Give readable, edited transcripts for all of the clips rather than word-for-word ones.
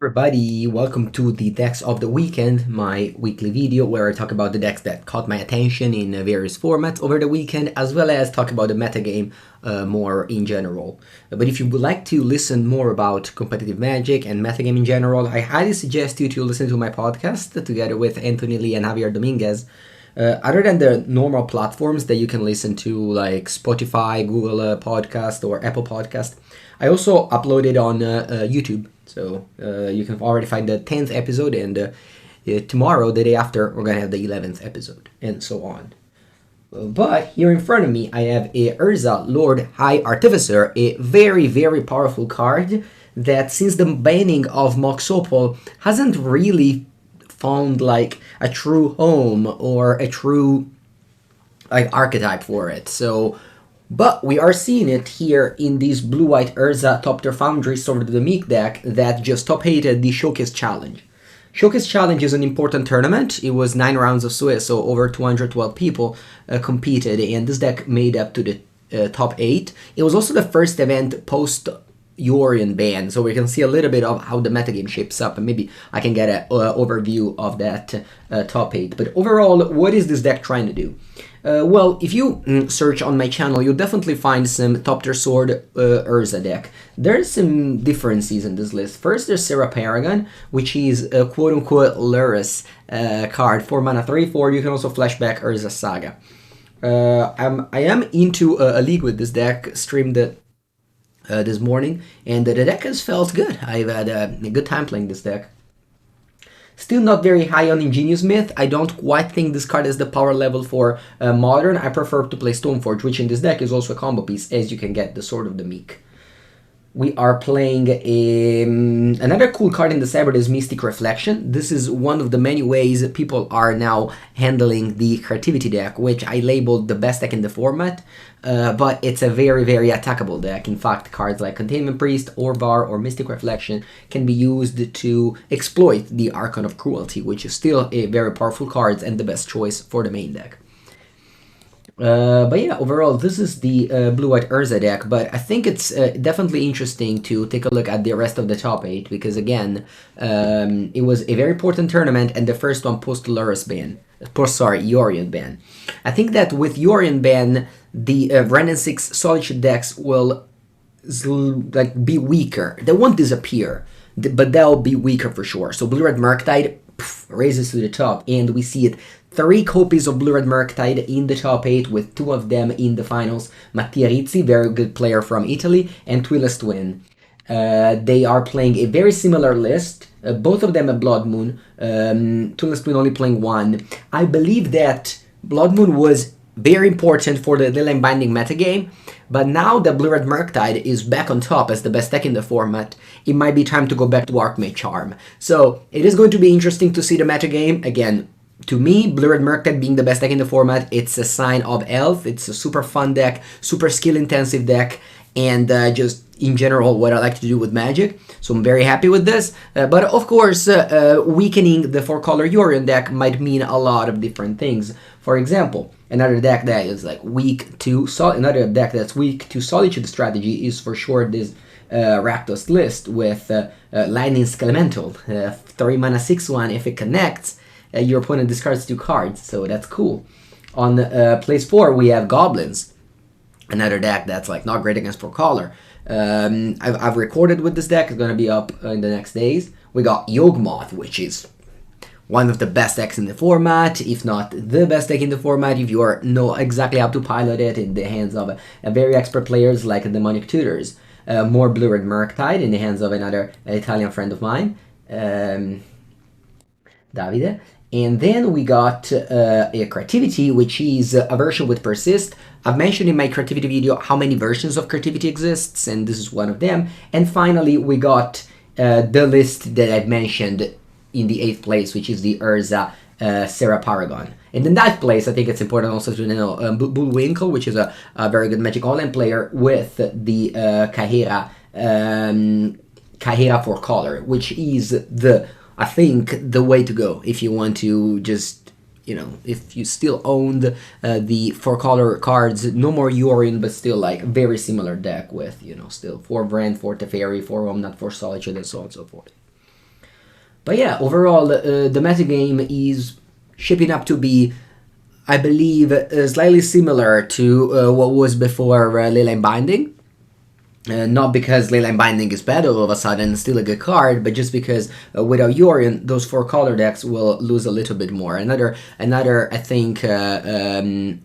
Everybody, welcome to the decks of the weekend, my weekly video where I talk about the decks that caught my attention in various formats over the weekend, as well as talk about the metagame more in general. But if you would like to listen more about competitive Magic and metagame in general, I highly suggest you to listen to my podcast together with Anthony Lee and Javier Dominguez. Other than the normal platforms that you can listen to, like Spotify, Google Podcast, or Apple Podcast, I also uploaded on YouTube. So you can already find the 10th episode, and tomorrow, the day after, we're going to have the 11th episode, and so on. But here in front of me, I have a Urza Lord High Artificer, a very, very powerful card that since the banning of Mox Opal hasn't really found like a true home or a true like archetype for it. But we are seeing it here in this blue-white Urza Top Tier Foundry Sword of the Meek deck that just top-hated the Showcase Challenge. Showcase Challenge is an important tournament. It was 9 rounds of Swiss, so over 212 people competed, and this deck made up to the top 8. It was also the first event post-Yorion ban, so we can see a little bit of how the metagame shapes up, and maybe I can get an overview of that top 8. But overall, what is this deck trying to do? Well, if you search on my channel, you'll definitely find some top tier sword Urza deck. There's some differences in this list. First, there's Serra Paragon, which is a quote-unquote Lurrus card, 4 mana 3/4. You can also flashback Urza Saga. I am into a league with this deck, streamed it this morning, and the deck has felt good. I've had a good time playing this deck. Still not very high on Ingenious Myth. I don't quite think this card has the power level for Modern. I prefer to play Stoneforge, which in this deck is also a combo piece, as you can get the Sword of the Meek. We are playing another cool card in the sideboard is Mystic Reflection. This is one of the many ways people are now handling the Creativity deck, which I labeled the best deck in the format, but it's a very, very attackable deck. In fact, cards like Containment Priest, Orvar, or Mystic Reflection can be used to exploit the Archon of Cruelty, which is still a very powerful card and the best choice for the main deck. But yeah, overall, this is the blue-white Urza deck, but I think it's definitely interesting to take a look at the rest of the top 8, because again, it was a very important tournament, and the first one post-Lurrus ban. Yorion ban. I think that with Yorion ban, the Ren and 6 Solitude decks will like be weaker. They won't disappear, but they'll be weaker for sure. So Blue-Red Murktide raises to the top, and we see it 3 copies of Blue-Red Murktide in the top 8, with 2 of them in the finals. Mattia Rizzi, very good player from Italy, and Twilis Twin. They are playing a very similar list, both of them a Blood Moon, Twilis Twin only playing 1. I believe that Blood Moon was very important for the Leyline Binding metagame, but now that Blue-Red Murktide is back on top as the best deck in the format, it might be time to go back to Archmage Charm. So it is going to be interesting to see the metagame. Again, to me, Blue-Red Murktide being the best deck in the format, it's a sign of health. It's a super fun deck, super skill-intensive deck, and just in general what I like to do with Magic. So I'm very happy with this. But of course, weakening the 4-color Yorion deck might mean a lot of different things. For example, another deck that is like another deck that's weak to Solitude strategy is for sure this Rakdos list with Lightning's Elemental, 3 mana 6/1. If it connects, your opponent discards 2 cards, so that's cool. On place 4, we have Goblins, another deck that's like not great against 4-color. I've recorded with this deck. It's gonna be up in the next days. We got Yogmoth, which is one of the best decks in the format, if not the best deck in the format, if you know exactly how to pilot it in the hands of a very expert players like the Demonic Tutors. More Blue-Red Murktide in the hands of another Italian friend of mine, Davide. And then we got a Creativity, which is a version with Persist. I've mentioned in my Creativity video how many versions of Creativity exists, and this is one of them. And finally, we got the list that I've mentioned in the 8th place, which is the Urza Serra Paragon. In the 9th place, I think it's important also to know Bullwinkle, which is a very good Magic Online player, with the Kahera 4-color, which is I think the way to go if you want to just, if you still owned the 4-color cards, no more Yorion, but still like very similar deck with, still 4 Brand, 4 Teferi, 4 Omnat, 4 Solitude, and so on and so forth. But yeah, overall, the metagame is shaping up to be, I believe, slightly similar to what was before Leyline Binding. Not because Leyline Binding is bad all of a sudden, still a good card, but just because without Yorion, those 4 color decks will lose a little bit more. Another I think, another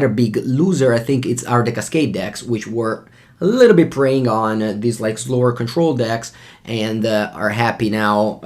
big loser, I think, it's our Cascade decks, which were a little bit preying on these like slower control decks, and are happy now.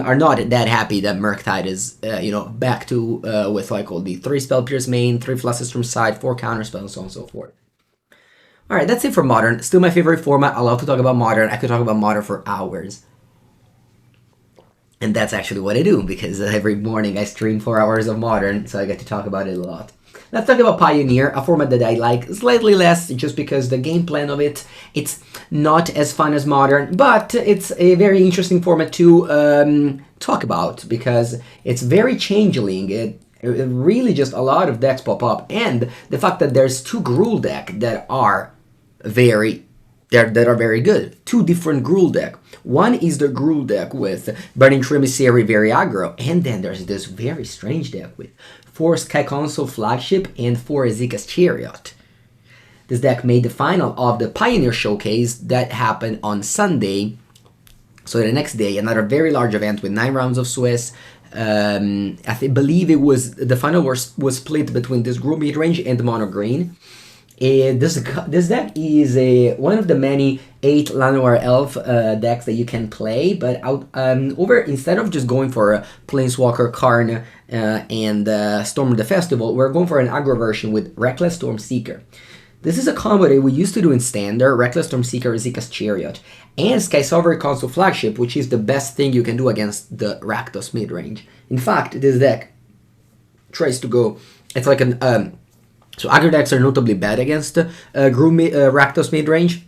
Are not that happy that Murktide is back to with like all the 3 spell pierce main, 3 flushes from side, 4 counter spells, so on and so forth. Alright, that's it for Modern. Still my favorite format. I love to talk about Modern. I could talk about Modern for hours. And that's actually what I do, because every morning I stream 4 hours of Modern, so I get to talk about it a lot. Let's talk about Pioneer, a format that I like slightly less, just because the game plan of it's not as fun as Modern, but it's a very interesting format to talk about, because it's very changeling. It really just a lot of decks pop up, and the fact that there's 2 Gruul decks that are very good. 2 different Gruul deck. One is the Gruul deck with Burning Tree Emissary, very aggro, and then there's this very strange deck with 4 Sky Council Flagship and 4 Ezekiel's Chariot. This deck made the final of the Pioneer Showcase that happened on Sunday. So the next day, another very large event with 9 rounds of Swiss. I believe it was the final was split between this Gruul mid-range and the Mono Green. This deck is one of the many 8 Llanowar Elf decks that you can play, but instead of just going for a Planeswalker, Karn, and Storm the Festival, we're going for an aggro version with Reckless Stormseeker. This is a combo that we used to do in Standard, Reckless Stormseeker, Ezekiel's Chariot, and Sky Sovereign Council Flagship, which is the best thing you can do against the Rakdos midrange. In fact, this deck tries to go, it's like an, so aggro decks are notably bad against Rakdos midrange,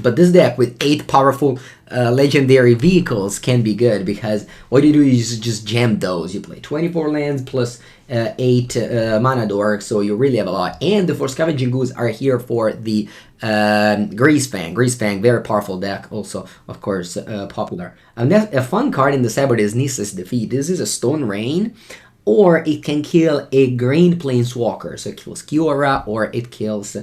but this deck with 8 powerful legendary vehicles can be good, because what you do is just jam those. You play 24 lands plus 8 mana dork, so you really have a lot. And the 4 Scavenging Goose are here for the Greasefang. Greasefang, very powerful deck, also, of course, popular. And a fun card in the sideboard is Nissa's Defeat. This is a Stone Rain, or it can kill a green Planeswalker. So it kills Kiora, or it kills...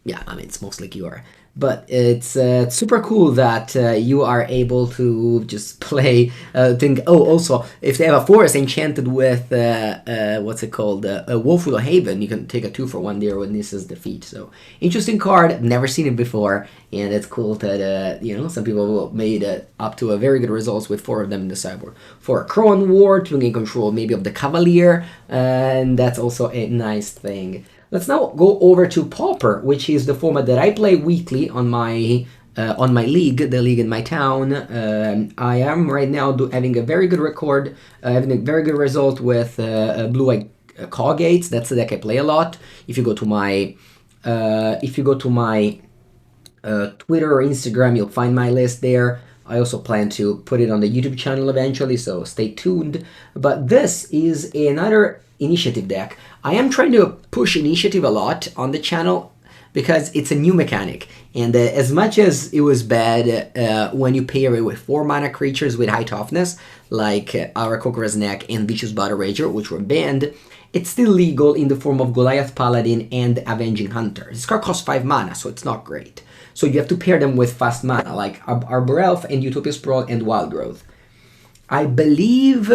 yeah, I mean, it's mostly Kiora. But it's super cool that you are able to just play, also, if they have a forest enchanted with, what's it called, Woeful Haven, you can take a 2-for-1 there with Nissa's Defeat. So, interesting card, never seen it before, and it's cool that, some people made it up to a very good results with 4 of them in the sideboard. For a Crowan War, to gain control maybe of the Cavalier, and that's also a nice thing. Let's now go over to Pauper, which is the format that I play weekly on my league, the league in my town. I am right now having a very good record, having a very good result with Blue-Eye Cawgates. That's the deck I play a lot. If you go to my Twitter or Instagram, you'll find my list there. I also plan to put it on the YouTube channel eventually, so stay tuned. But this is another initiative deck. I am trying to push initiative a lot on the channel because it's a new mechanic, and as much as it was bad when you pair it with 4 mana creatures with high toughness, like Aarakocra's Neck and Vicious Battle Rager, which were banned, it's still legal in the form of Goliath Paladin and Avenging Hunter. This card costs 5 mana, so it's not great. So you have to pair them with fast mana, like Arbor Elf and Utopia Sprawl and Wild Growth. I believe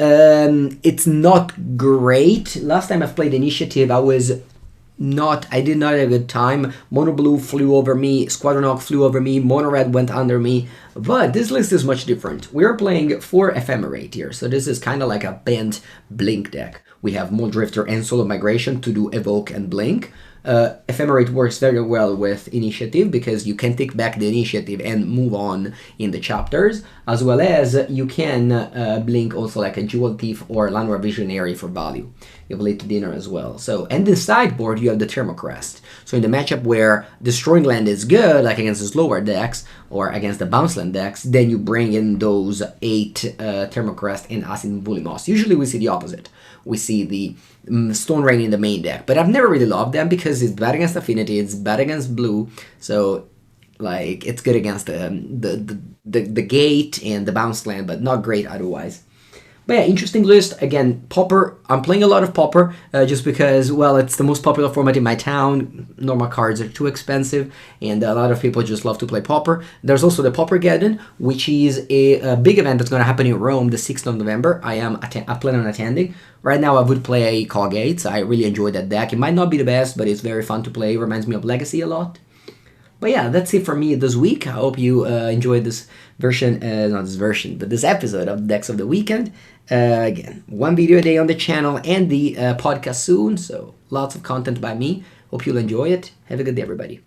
it's not great. Last time I've played Initiative, I did not have a good time. Mono Blue flew over me, Squadron Hawk flew over me, Mono Red went under me, but this list is much different. We are playing 4 Ephemerate here, so this is kind of like a bent Blink deck. We have Mold Drifter and Soul of Migration to do Evoke and Blink. Ephemerate works very well with Initiative because you can take back the Initiative and move on in the chapters, as well as you can blink also like a Jewel Thief or Llanowar Visionary for value. You have Late to Dinner as well. So, and the sideboard you have the Thermocrest. So in the matchup where Destroying Land is good, like against the slower decks or against the Bounce Land decks, then you bring in those 8 Thermocrest and Acid Bulimos. Usually we see the opposite. We see the Stone Rain in the main deck, but I've never really loved them because it's bad against Affinity, it's bad against blue, so like it's good against the the gate and the bounce land, but not great otherwise. But yeah, interesting list. Again, Pauper. I'm playing a lot of Pauper just because, well, it's the most popular format in my town. Normal cards are too expensive, and a lot of people just love to play Pauper. There's also the Paupergeddon, which is a big event that's going to happen in Rome the 6th of November. I plan on attending. Right now, I would play Call Gates. I really enjoy that deck. It might not be the best, but it's very fun to play. It reminds me of Legacy a lot. But yeah, that's it for me this week. I hope you enjoyed this version, not this version, but this episode of Decks of the Weekend. Again, one video a day on the channel and the podcast soon, so lots of content by me. Hope you'll enjoy it. Have a good day, everybody.